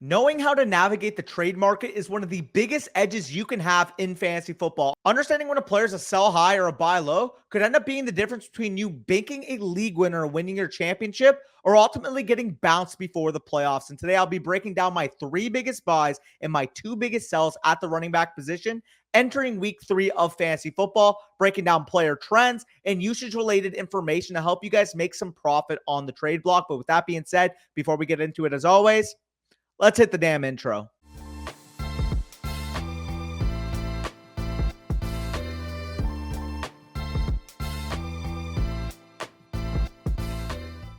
Knowing how to navigate the trade market is one of the biggest edges you can have in fantasy football. Understanding when a player is a sell high or a buy low could end up being the difference between you banking a league winner and winning your championship or ultimately getting bounced before the playoffs. And today I'll be breaking down my 3 biggest buys and my 2 biggest sells at the running back position entering week 3 of fantasy football, breaking down player trends and usage related information to help you guys make some profit on the trade block. But with that being said, before we get into it, as always, let's hit the damn intro.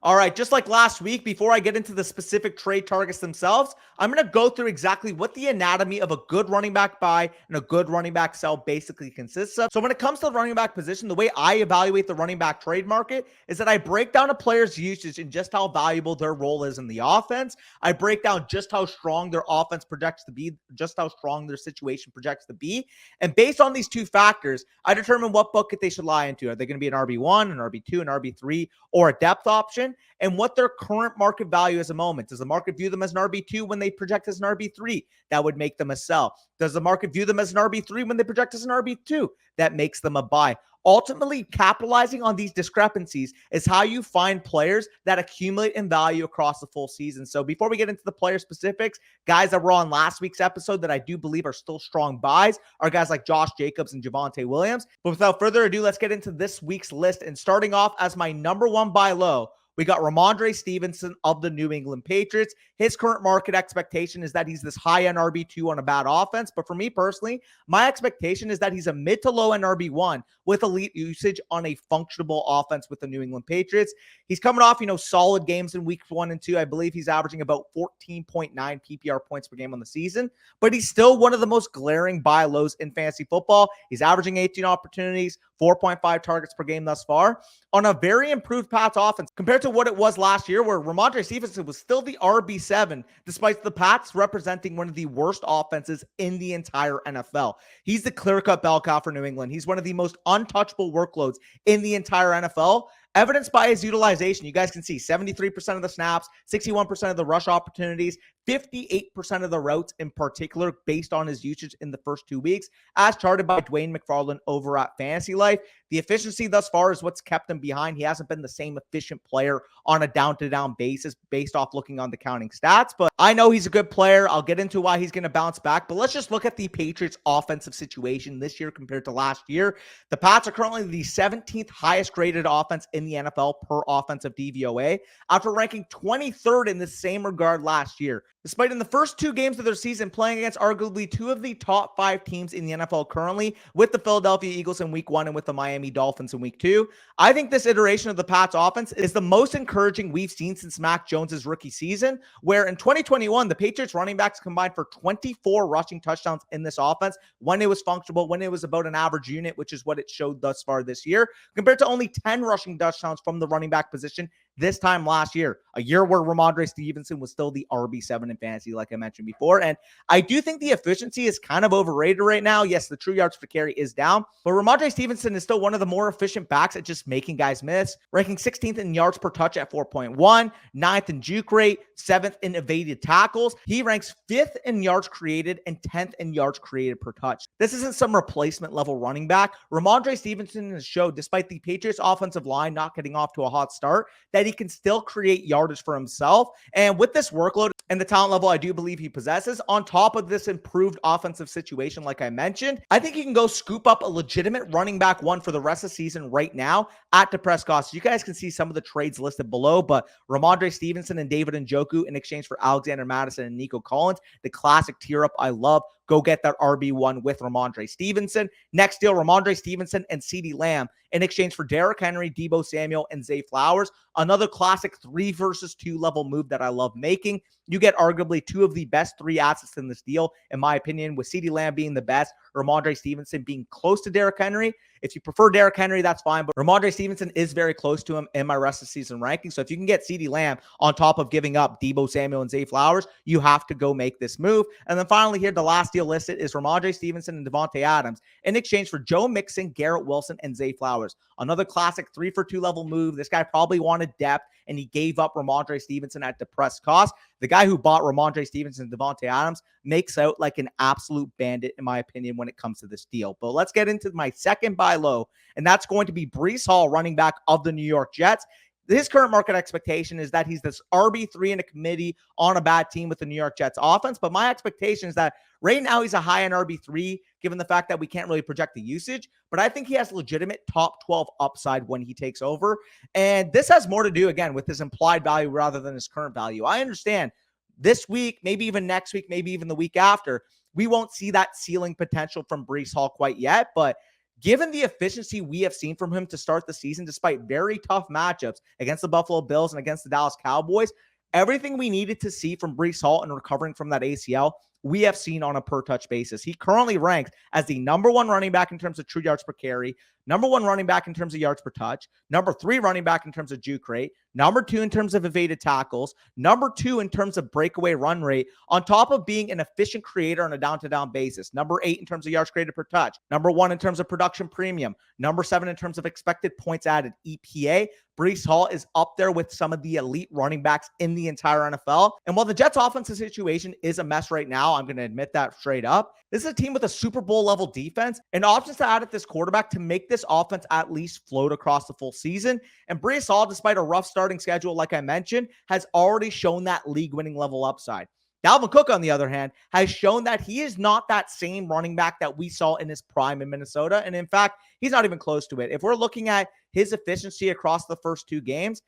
All right, just like last week, before I get into the specific trade targets themselves, I'm going to go through exactly what the anatomy of a good running back buy and a good running back sell basically consists of. So when it comes to the running back position, the way I evaluate the running back trade market is that I break down a player's usage and just how valuable their role is in the offense. I break down just how strong their offense projects to be, just how strong their situation projects to be. And based on these 2 factors, I determine what bucket they should lie into. Are they going to be an RB1, an RB2, an RB3, or a depth option? And what their current market value is a moment. Does the market view them as an RB2 when they project as an RB3? That would make them a sell. Does the market view them as an RB3 when they project as an RB2? That makes them a buy. Ultimately, capitalizing on these discrepancies is how you find players that accumulate in value across the full season. So before we get into the player specifics, guys that were on last week's episode that I do believe are still strong buys are guys like Josh Jacobs and Javonte Williams. But without further ado, let's get into this week's list. And starting off as my number 1 buy low, we got Ramondre Stevenson of the New England Patriots. His current market expectation is that he's this high-end RB2 on a bad offense. But for me personally, my expectation is that he's a mid to low-end RB1 with elite usage on a functional offense with the New England Patriots. He's coming off, solid games in weeks 1 and 2. I believe he's averaging about 14.9 PPR points per game on the season. But he's still one of the most glaring buy lows in fantasy football. He's averaging 18 opportunities, 4.5 targets per game thus far on a very improved Pats offense compared to what it was last year, where Ramondre Stevenson was still the RB7, despite the Pats representing one of the worst offenses in the entire NFL. He's the clear-cut bell cow for New England. He's one of the most untouchable workloads in the entire NFL, evidenced by his utilization. You guys can see 73% of the snaps, 61% of the rush opportunities, 58% of the routes in particular based on his usage in the first 2 weeks, as charted by Dwayne McFarland over at Fantasy Life. The efficiency thus far is what's kept him behind. He hasn't been the same efficient player on a down-to-down basis based off looking on the counting stats, but I know he's a good player. I'll get into why he's going to bounce back, but let's just look at the Patriots' offensive situation this year compared to last year. The Pats are currently the 17th highest graded offense in the NFL per offensive DVOA after ranking 23rd in the same regard last year. Despite in the first 2 games of their season playing against arguably 2 of the top 5 teams in the NFL currently, with the Philadelphia Eagles in week 1 and with the Miami Dolphins in week 2, I think this iteration of the Pats offense is the most encouraging we've seen since Mac Jones's rookie season, where in 2021, the Patriots running backs combined for 24 rushing touchdowns in this offense when it was functional, when it was about an average unit, which is what it showed thus far this year, compared to only 10 rushing touchdowns from the running back position this time last year, a year where Ramondre Stevenson was still the RB7 in fantasy, like I mentioned before. And I do think the efficiency is kind of overrated right now. Yes, the true yards per carry is down, but Ramondre Stevenson is still one of the more efficient backs at just making guys miss, ranking 16th in yards per touch at 4.1, 9th in juke rate, 7th in evaded tackles. He ranks 5th in yards created and 10th in yards created per touch. This isn't some replacement level running back. Ramondre Stevenson has showed, despite the Patriots offensive line not getting off to a hot start, that he can still create yardage for himself. And with this workload and the talent level I do believe he possesses, on top of this improved offensive situation, like I mentioned, I think he can go scoop up a legitimate running back 1 for the rest of the season right now at depressed costs. You guys can see some of the trades listed below, but Ramondre Stevenson and David Njoku in exchange for Alexander Mattison and Nico Collins, the classic tier up I love. Go get that RB1 with Ramondre Stevenson. Next deal, Ramondre Stevenson and CeeDee Lamb in exchange for Derrick Henry, Deebo Samuel, and Zay Flowers. Another classic 3 versus 2 level move that I love making. You get arguably 2 of the best 3 assets in this deal, in my opinion, with CeeDee Lamb being the best, Ramondre Stevenson being close to Derrick Henry. If you prefer Derrick Henry, that's fine. But Ramondre Stevenson is very close to him in my rest of season ranking. So if you can get CeeDee Lamb on top of giving up Deebo Samuel and Zay Flowers, you have to go make this move. And then finally here, the last deal listed is Ramondre Stevenson and Devontae Adams in exchange for Joe Mixon, Garrett Wilson, and Zay Flowers. Another classic 3-for-2 level move. This guy probably wanted depth, and he gave up Ramondre Stevenson at depressed cost. The guy who bought Ramondre Stevenson and Devontae Adams makes out like an absolute bandit, in my opinion, when it comes to this deal. But let's get into my second buy low, and that's going to be Breece Hall, running back of the New York Jets. His current market expectation is that he's this RB3 in a committee on a bad team with the New York Jets offense. But my expectation is that right now he's a high-end RB3, given the fact that we can't really project the usage. But I think he has legitimate top 12 upside when he takes over. And this has more to do, again, with his implied value rather than his current value. I understand this week, maybe even next week, maybe even the week after, we won't see that ceiling potential from Breece Hall quite yet. But given the efficiency we have seen from him to start the season, despite very tough matchups against the Buffalo Bills and against the Dallas Cowboys, everything we needed to see from Breece Hall and recovering from that ACL, we have seen on a per-touch basis. He currently ranks as the number 1 running back in terms of true yards per carry, number 1 running back in terms of yards per touch, number 3 running back in terms of juke rate, number 2 in terms of evaded tackles, number 2 in terms of breakaway run rate, on top of being an efficient creator on a down-to-down basis, number 8 in terms of yards created per touch, number 1 in terms of production premium, number 7 in terms of expected points added, EPA. Breece Hall is up there with some of the elite running backs in the entire NFL. And while the Jets' offensive situation is a mess right now, I'm going to admit that straight up, this is a team with a Super Bowl level defense and options to add at this quarterback to make this offense at least float across the full season. And Breece Hall, despite a rough starting schedule, like I mentioned, has already shown that league-winning level upside. Dalvin Cook, on the other hand, has shown that he is not that same running back that we saw in his prime in Minnesota. And in fact, he's not even close to it. If we're looking at his efficiency across the first 2 games,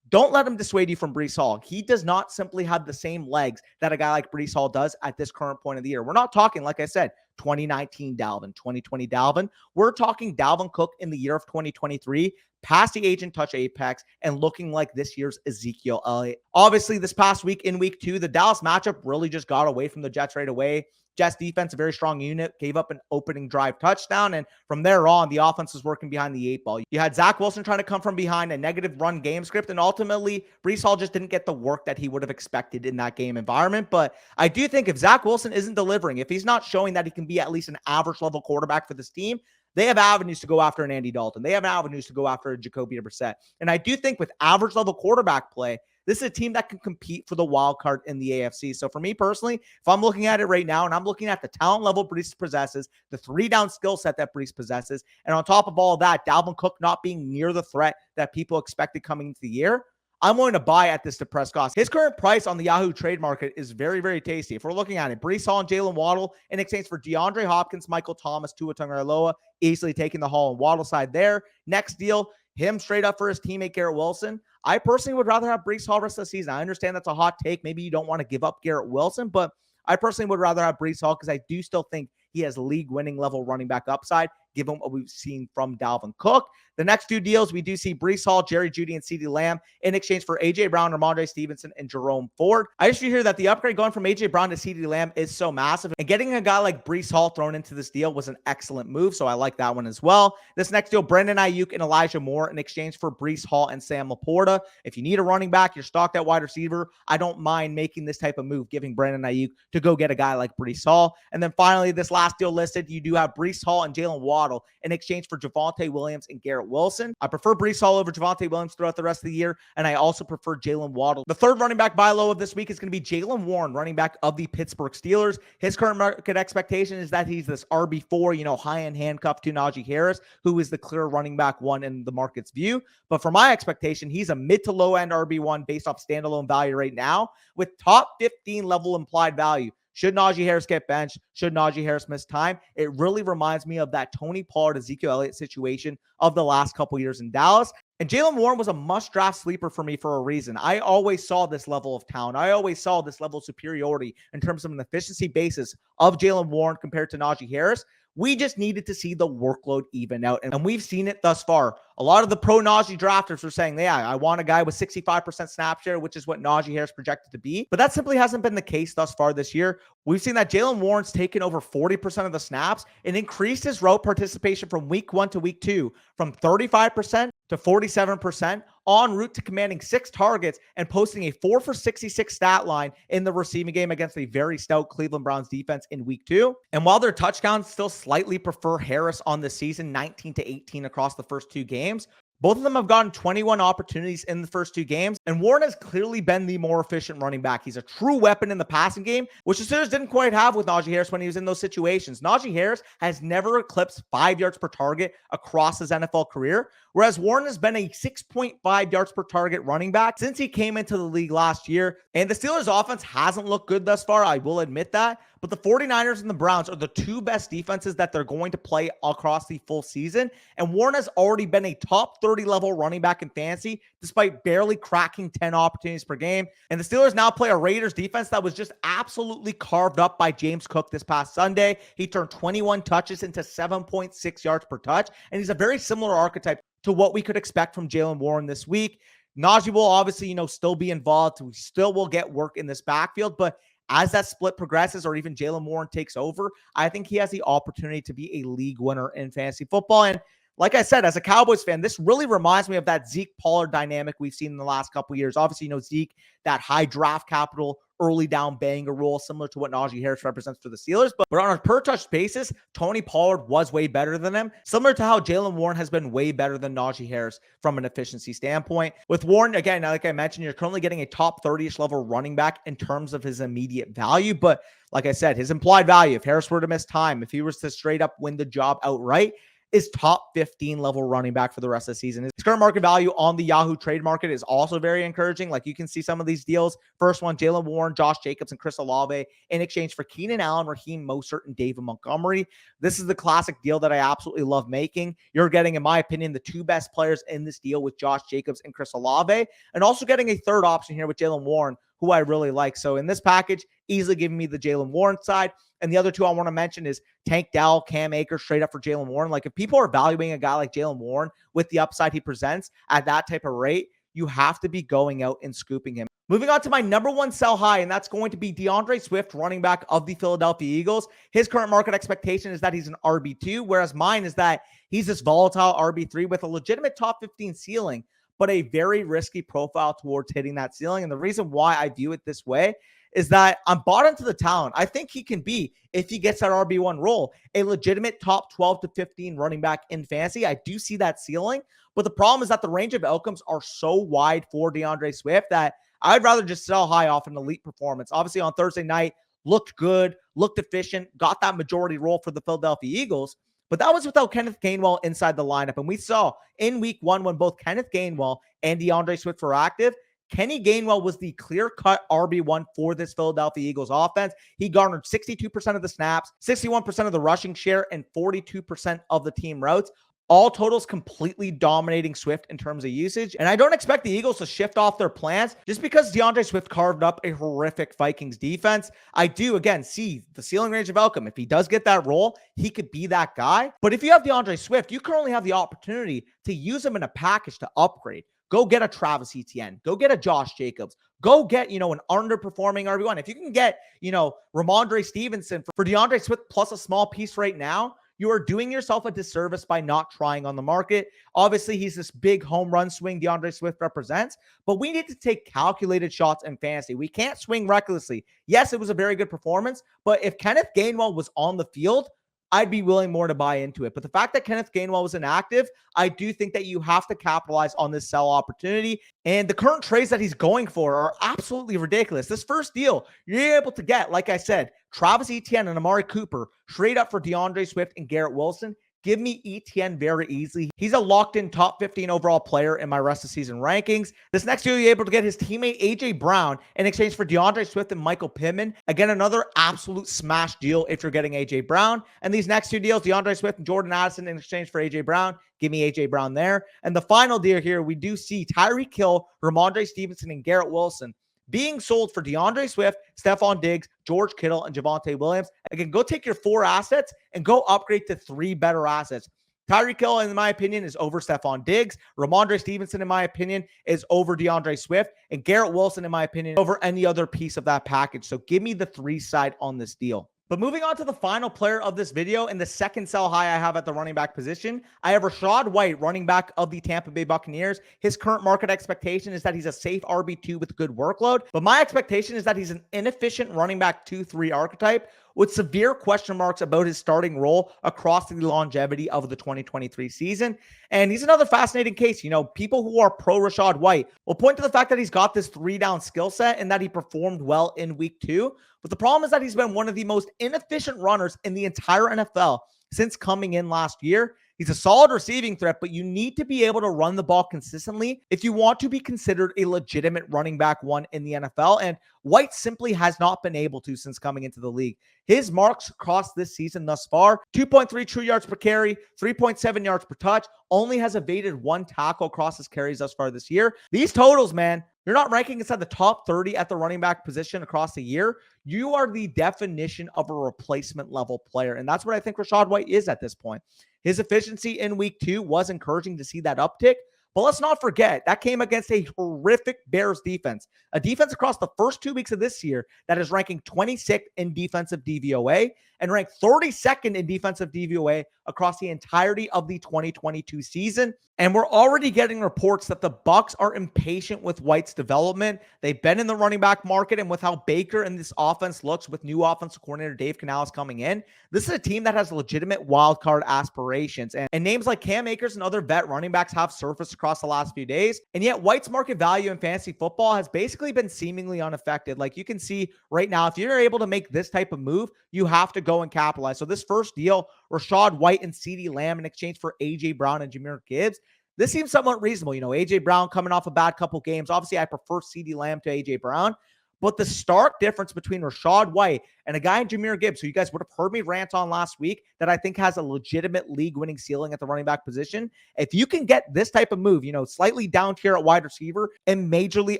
don't let him dissuade you from Breece Hall. He does not simply have the same legs that a guy like Breece Hall does at this current point of the year. We're not talking, like I said, 2019 Dalvin, 2020 Dalvin. We're talking Dalvin Cook in the year of 2023, past the age and touch apex, and looking like this year's Ezekiel Elliott. Obviously, this past week in week 2, the Dallas matchup really just got away from the Jets right away. Jets defense, a very strong unit, gave up an opening drive touchdown. And from there on, the offense was working behind the 8 ball. You had Zach Wilson trying to come from behind, a negative run game script. And ultimately, Breece Hall just didn't get the work that he would have expected in that game environment. But I do think if Zach Wilson isn't delivering, if he's not showing that he can be at least an average level quarterback for this team, they have avenues to go after an Andy Dalton. They have avenues to go after a Jacoby Brissett. And I do think with average level quarterback play, this is a team that can compete for the wild card in the AFC. So for me personally, if I'm looking at it right now and I'm looking at the talent level Breece possesses, the 3-down skill set that Breece possesses, and on top of all of that, Dalvin Cook not being near the threat that people expected coming into the year, I'm going to buy at this depressed cost. His current price on the Yahoo trade market is very, very tasty. If we're looking at it, Breece Hall and Jalen Waddle in exchange for DeAndre Hopkins, Michael Thomas, Tua Tagovailoa, easily taking the Hall and Waddle side there. Next deal, him straight up for his teammate Garrett Wilson. I personally would rather have Breece Hall rest of the season. I understand that's a hot take. Maybe you don't want to give up Garrett Wilson, but I personally would rather have Breece Hall because I do still think he has league-winning level running back upside, given what we've seen from Dalvin Cook. The next 2 deals, we do see Breece Hall, Jerry Jeudy, and CeeDee Lamb in exchange for A.J. Brown, Ramondre Stevenson, and Jerome Ford. I just hear that the upgrade going from A.J. Brown to CeeDee Lamb is so massive, and getting a guy like Breece Hall thrown into this deal was an excellent move, so I like that one as well. This next deal, Brandon Ayuk and Elijah Moore in exchange for Breece Hall and Sam Laporta. If you need a running back, you're stocked at wide receiver, I don't mind making this type of move, giving Brandon Ayuk to go get a guy like Breece Hall. And then finally, this last deal listed, you do have Breece Hall and Jalen Waddle in exchange for Javonte Williams and Garrett Wilson. I prefer Breece Hall over Javonte Williams throughout the rest of the year, and I also prefer Jalen Waddle. The third running back buy low of this week is going to be Jaylen Warren, running back of the Pittsburgh Steelers. His current market expectation is that he's this RB4, high-end handcuff to Najee Harris, who is the clear running back 1 in the market's view. But for my expectation, he's a mid to low-end RB1 based off standalone value right now, with top 15 level implied value. Should Najee Harris get benched? Should Najee Harris miss time? It really reminds me of that Tony Pollard, Ezekiel Elliott situation of the last couple years in Dallas. And Jaylen Warren was a must-draft sleeper for me for a reason. I always saw this level of talent. I always saw this level of superiority in terms of an efficiency basis of Jaylen Warren compared to Najee Harris. We just needed to see the workload even out, and we've seen it thus far. A lot of the pro Najee drafters were saying, yeah, I want a guy with 65% snap share, which is what Najee Harris projected to be. But that simply hasn't been the case thus far this year. We've seen that Jaylen Warren's taken over 40% of the snaps and increased his route participation from week 1 to week 2 from 35% to 47%, en route to commanding 6 targets and posting a 4 for 66 stat line in the receiving game against a very stout Cleveland Browns defense in week 2. And while their touchdowns still slightly prefer Harris on the season, 19 to 18 across the first 2 games, both of them have gotten 21 opportunities in the first 2 games, and Warren has clearly been the more efficient running back. He's a true weapon in the passing game, which the Steelers didn't quite have with Najee Harris when he was in those situations. Najee Harris has never eclipsed 5 yards per target across his NFL career, whereas Warren has been a 6.5 yards per target running back since he came into the league last year. And the Steelers' offense hasn't looked good thus far, I will admit that, but the 49ers and the Browns are the 2 best defenses that they're going to play across the full season, and Warren has already been a top 30 level running back in fantasy despite barely cracking 10 opportunities per game. And the Steelers now play a Raiders defense that was just absolutely carved up by James Cook this past Sunday. He turned 21 touches into 7.6 yards per touch, and he's a very similar archetype to what we could expect from Jaylen Warren this week. Najee will obviously, still be involved. We still will get work in this backfield, but as that split progresses or even Jaylen Warren takes over, I think he has the opportunity to be a league winner in fantasy football. And like I said, as a Cowboys fan, this really reminds me of that Zeke Pollard dynamic we've seen in the last couple of years. Obviously, Zeke, that high draft capital, early down banger role, similar to what Najee Harris represents for the Steelers. But on a per touch basis, Tony Pollard was way better than him, similar to how Jaylen Warren has been way better than Najee Harris from an efficiency standpoint. With Warren, again, like I mentioned, you're currently getting a top 30-ish level running back in terms of his immediate value. But like I said, his implied value, if Harris were to miss time, if he was to straight up win the job outright, is top 15 level running back for the rest of the season. His current market value on the Yahoo trade market is also very encouraging. Like you can see some of these deals. First one, Jaylen Warren, Josh Jacobs, and Chris Olave in exchange for Keenan Allen, Raheem Mostert, and David Montgomery. This is the classic deal that I absolutely love making. You're getting, in my opinion, the 2 best players in this deal with Josh Jacobs and Chris Olave, and also getting a third option here with Jaylen Warren, who I really like. So in this package, easily giving me the Jaylen Warren side. And the other 2 I want to mention is Tank Dell, Cam Akers, straight up for Jaylen Warren. Like if people are valuing a guy like Jaylen Warren with the upside he presents at that type of rate, you have to be going out and scooping him. Moving on to my number 1 sell high, and that's going to be DeAndre Swift, running back of the Philadelphia Eagles. His current market expectation is that he's an RB2, whereas mine is that he's this volatile RB3 with a legitimate top 15 ceiling, but a very risky profile towards hitting that ceiling. And the reason why I view it this way is that I'm bought into the talent. I think he can be, if he gets that RB1 role, a legitimate top 12 to 15 running back in fantasy. I do see that ceiling, but the problem is that the range of outcomes are so wide for DeAndre Swift that I'd rather just sell high off an elite performance. Obviously on Thursday night, looked good, looked efficient, got that majority role for the Philadelphia Eagles, but that was without Kenneth Gainwell inside the lineup. And we saw in week 1 when both Kenneth Gainwell and DeAndre Swift were active, Kenny Gainwell was the clear-cut RB1 for this Philadelphia Eagles offense. He garnered 62% of the snaps, 61% of the rushing share, and 42% of the team routes. All totals completely dominating Swift in terms of usage. And I don't expect the Eagles to shift off their plans just because DeAndre Swift carved up a horrific Vikings defense. I do, again, see the ceiling range of outcome. If he does get that role, he could be that guy. But if you have DeAndre Swift, you currently have the opportunity to use him in a package to upgrade. Go get a Travis Etienne. Go get a Josh Jacobs. Go get, an underperforming RB1. If you can get, Ramondre Stevenson for DeAndre Swift plus a small piece right now, you are doing yourself a disservice by not trying on the market. Obviously, he's this big home run swing DeAndre Swift represents, but we need to take calculated shots in fantasy. We can't swing recklessly. Yes, it was a very good performance, but if Kenneth Gainwell was on the field, I'd be willing more to buy into it. But the fact that Kenneth Gainwell was inactive, I do think that you have to capitalize on this sell opportunity. And the current trades that he's going for are absolutely ridiculous. This first deal, you're able to get, like I said, Travis Etienne and Amari Cooper straight up for DeAndre Swift and Garrett Wilson. Give me Etienne very easily. He's a locked-in top 15 overall player in my rest of season rankings. This next deal, you're able to get his teammate A.J. Brown in exchange for DeAndre Swift and Michael Pittman. Again, another absolute smash deal if you're getting A.J. Brown. And these next 2 deals, DeAndre Swift and Jordan Addison in exchange for A.J. Brown. Give me A.J. Brown there. And the final deal here, we do see Tyreek Hill, Ramondre Stevenson, and Garrett Wilson being sold for DeAndre Swift, Stephon Diggs, George Kittle, and Javonte Williams. Again, go take your 4 assets and go upgrade to 3 better assets. Tyreek Hill, in my opinion, is over Stephon Diggs. Ramondre Stevenson, in my opinion, is over DeAndre Swift. And Garrett Wilson, in my opinion, over any other piece of that package. So give me the 3 side on this deal. But moving on to the final player of this video and the second sell high I have at the running back position, I have Rachaad White, running back of the Tampa Bay Buccaneers. His current market expectation is that he's a safe RB2 with good workload. But my expectation is that he's an inefficient running back 2-3 archetype with severe question marks about his starting role across the longevity of the 2023 season. And he's another fascinating case. You know, people who are pro Rachaad White will point to the fact that he's got this 3-down skill set and that he performed well in week 2. But the problem is that he's been one of the most inefficient runners in the entire NFL since coming in last year. He's a solid receiving threat, but you need to be able to run the ball consistently if you want to be considered a legitimate running back 1 in the NFL. And White simply has not been able to since coming into the league. His marks across this season thus far, 2.3 true yards per carry, 3.7 yards per touch, only has evaded 1 tackle across his carries thus far this year. These totals, man, you're not ranking inside the top 30 at the running back position across the year. You are the definition of a replacement level player. And that's what I think Rachaad White is at this point. His efficiency in week 2 was encouraging to see that uptick. But let's not forget, that came against a horrific Bears defense. A defense across the first 2 weeks of this year that is ranking 26th in defensive DVOA and ranked 32nd in defensive DVOA across the entirety of the 2022 season. And we're already getting reports that the Bucs are impatient with White's development. They've been in the running back market, and with how Baker and this offense looks with new offensive coordinator Dave Canales coming in, this is a team that has legitimate wild card aspirations. And names like Cam Akers and other vet running backs have surfaced across the last few days. And yet White's market value in fantasy football has basically been seemingly unaffected. Like you can see right now, if you're able to make this type of move, you have to go and capitalize. So this first deal, Rachaad White and CeeDee Lamb in exchange for A.J. Brown and Jahmyr Gibbs, this seems somewhat reasonable. You know, A.J. Brown coming off a bad couple games. Obviously, I prefer CeeDee Lamb to A.J. Brown. But the stark difference between Rachaad White and a guy in Jahmyr Gibbs, who you guys would have heard me rant on last week, that I think has a legitimate league-winning ceiling at the running back position. If you can get this type of move, you know, slightly down tier at wide receiver and majorly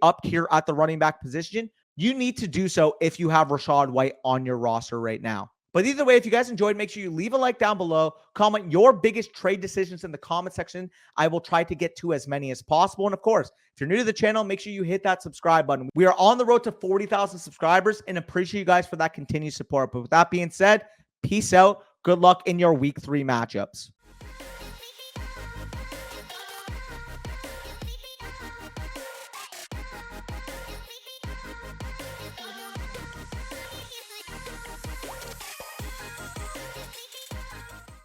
up tier at the running back position, you need to do so if you have Rachaad White on your roster right now. But either way, if you guys enjoyed, make sure you leave a like down below. Comment your biggest trade decisions in the comment section. I will try to get to as many as possible. And of course, if you're new to the channel, make sure you hit that subscribe button. We are on the road to 40,000 subscribers and appreciate you guys for that continued support. But with that being said, peace out. Good luck in your week 3 matchups.